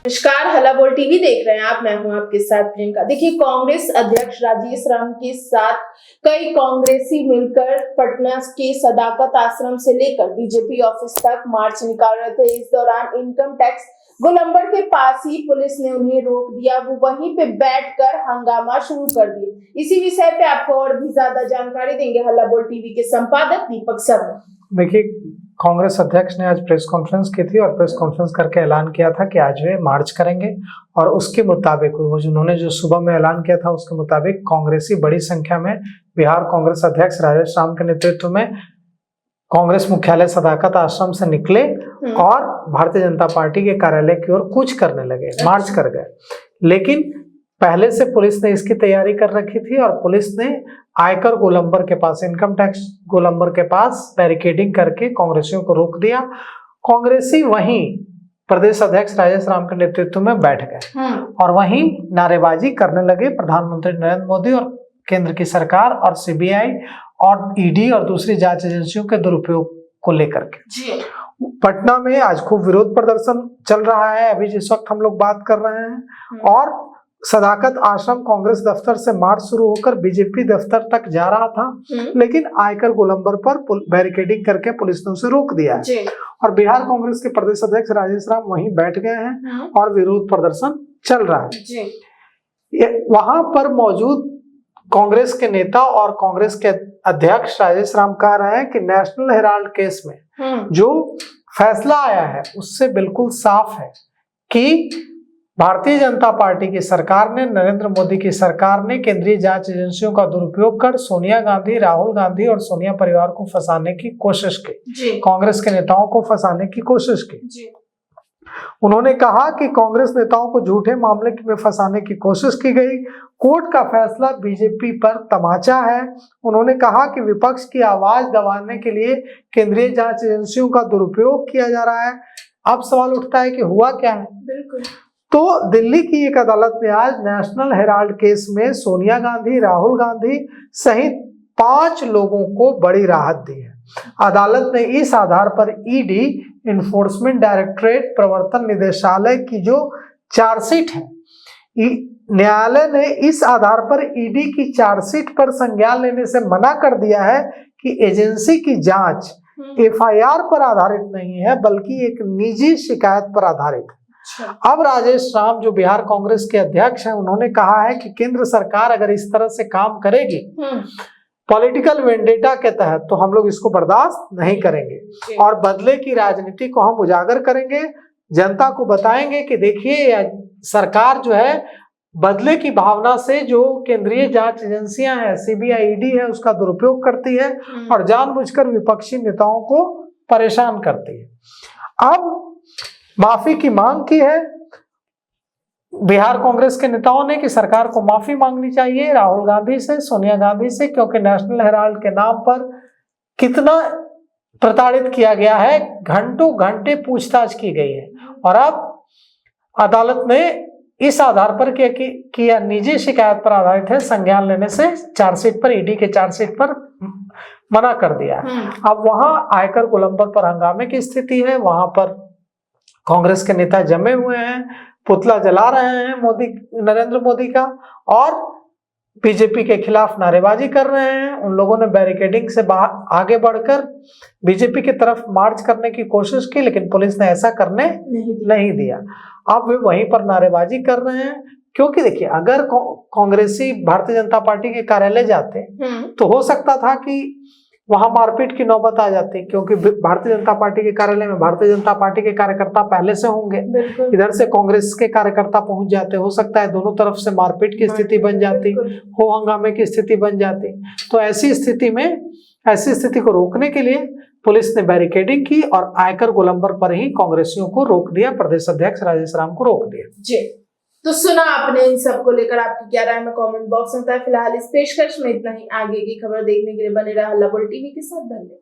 नमस्कार, हल्ला बोल टीवी देख रहे हैं आप। मैं हूं आपके साथ प्रियंका। देखिए, कांग्रेस अध्यक्ष राजेश राम के साथ कई कांग्रेसी मिलकर पटना के सदाकत आश्रम से लेकर बीजेपी ऑफिस तक मार्च निकाल रहे थे। इस दौरान इनकम टैक्स गोलंबर के पास ही पुलिस ने उन्हें रोक दिया। वो वहीं पे बैठकर हंगामा शुरू कर दिया। इसी विषय पे आपको और भी ज्यादा जानकारी देंगे हल्ला बोल टीवी के संपादक दीपक शर्मा। देखिए, कांग्रेस अध्यक्ष ने आज प्रेस कॉन्फ्रेंस की थी और प्रेस कॉन्फ्रेंस करके ऐलान किया था कि आज वे मार्च करेंगे और उसके मुताबिक वो उन्होंने जो सुबह में ऐलान किया था उसके मुताबिक कांग्रेसी बड़ी संख्या में बिहार कांग्रेस अध्यक्ष राजेश राम के नेतृत्व में कांग्रेस मुख्यालय सदाकत आश्रम से निकले और भारतीय जनता पार्टी के कार्यालय की ओर कूच करने लगे, मार्च कर गए। लेकिन पहले से पुलिस ने इसकी तैयारी कर रखी थी और पुलिस ने आयकर गोलंबर के पास, इनकम टैक्स गोलंबर के पास बैरिकेडिंग करके कांग्रेसियों को रोक दिया। कांग्रेसी वहीं प्रदेश अध्यक्ष राजेश राम के नेतृत्व में बैठ गए और वहीं नारेबाजी करने लगे प्रधानमंत्री नरेंद्र मोदी और केंद्र की सरकार और सीबीआई और ईडी और दूसरी जांच एजेंसियों के दुरुपयोग को लेकर के। पटना में आज खूब विरोध प्रदर्शन चल रहा है, अभी जिस वक्त हम लोग बात कर रहे हैं, और सदाकत आश्रम कांग्रेस दफ्तर से मार्च शुरू होकर बीजेपी दफ्तर तक जा रहा था, लेकिन आयकर गोलंबर पर बैरिकेडिंग करके पुलिस ने उसे रोक दिया है और बिहार कांग्रेस के प्रदेश अध्यक्ष राजेश राम वहीं बैठ गए हैं और विरोध प्रदर्शन चल रहा है। वहां पर मौजूद कांग्रेस के नेता और कांग्रेस के अध्यक्ष राजेश राम कह रहे हैं कि नेशनल हेराल्ड केस में जो फैसला आया है उससे बिल्कुल साफ है कि भारतीय जनता पार्टी की सरकार ने, नरेंद्र मोदी की सरकार ने केंद्रीय जांच एजेंसियों का दुरुपयोग कर सोनिया गांधी, राहुल गांधी और सोनिया परिवार को फंसाने की कोशिश की, कांग्रेस के नेताओं को फंसाने की कोशिश की। उन्होंने कहा कि कांग्रेस नेताओं को झूठे मामले में फंसाने की कोशिश की गई। कोर्ट का फैसला बीजेपी पर तमाचा है। उन्होंने कहा कि विपक्ष की आवाज दबाने के लिए केंद्रीय जांच एजेंसियों का दुरुपयोग किया जा रहा है। अब सवाल उठता है कि हुआ क्या है। बिल्कुल। तो दिल्ली की एक अदालत ने आज नेशनल हेराल्ड केस में सोनिया गांधी, राहुल गांधी सहित 5 लोगों को बड़ी राहत दी है। अदालत ने इस आधार पर ईडी, इन्फोर्समेंट डायरेक्टरेट, प्रवर्तन निदेशालय की जो चार्जशीट है, न्यायालय ने इस आधार पर ईडी की चार्जशीट पर संज्ञान लेने से मना कर दिया है कि एजेंसी की जांच एफआईआर पर आधारित नहीं है बल्कि एक निजी शिकायत पर आधारित है। अब राजेश राम जो बिहार कांग्रेस के अध्यक्ष हैं, उन्होंने कहा है कि केंद्र सरकार अगर इस तरह से काम करेगी पॉलिटिकल वेंडेटा के तहत, तो हम लोग इसको बर्दाश्त नहीं करेंगे और बदले की राजनीति को हम उजागर करेंगे। जनता को बताएंगे कि देखिए, सरकार जो है बदले की भावना से जो केंद्रीय जांच एजेंसियां हैं, सीबीआई, ईडी है, उसका दुरुपयोग करती है और जानबूझकर विपक्षी नेताओं को परेशान करती है। अब माफी की मांग की है बिहार कांग्रेस के नेताओं ने कि सरकार को माफी मांगनी चाहिए राहुल गांधी से, सोनिया गांधी से, क्योंकि नेशनल हेराल्ड के नाम पर कितना प्रताड़ित किया गया है, घंटों घंटे पूछताछ की गई है और अब अदालत ने इस आधार पर किया निजी शिकायत पर आधारित है, संज्ञान लेने से चार्जशीट पर, ईडी के चार्जशीट पर मना कर दिया है। अब वहां आयकर गोलंबर पर हंगामे की स्थिति है। वहां पर कांग्रेस के नेता जमे हुए हैं, पुतला जला रहे हैं नरेंद्र मोदी का और बीजेपी के खिलाफ नारेबाजी कर रहे हैं। उन लोगों ने बैरिकेडिंग से आगे बढ़कर बीजेपी की तरफ मार्च करने की कोशिश की, लेकिन पुलिस ने ऐसा करने नहीं दिया। अब वे वहीं पर नारेबाजी कर रहे हैं, क्योंकि देखिए, अगर कांग्रेसी भारतीय जनता पार्टी के कार्यालय जाते तो हो सकता था कि वहां मारपीट की नौबत आ जाती, क्योंकि भारतीय जनता पार्टी के कार्यालय में भारतीय जनता पार्टी के कार्यकर्ता पहले से होंगे, इधर से कांग्रेस के कार्यकर्ता पहुंच जाते, हो सकता है दोनों तरफ से मारपीट की स्थिति बन जाती, हो हंगामे की स्थिति बन जाती। तो ऐसी स्थिति को रोकने के लिए पुलिस ने बैरिकेडिंग की और आयकर गोलंबर पर ही कांग्रेसियों को रोक दिया, प्रदेश अध्यक्ष राजेश राम को रोक दिया। जी, तो सुना आपने। इन सब को लेकर आपकी क्या राय में कमेंट बॉक्स में बताएं। फिलहाल इस पेशकश में इतना ही। आगे की खबर देखने के लिए बने रहे हल्ला बोल टीवी के साथ। धन्यवाद।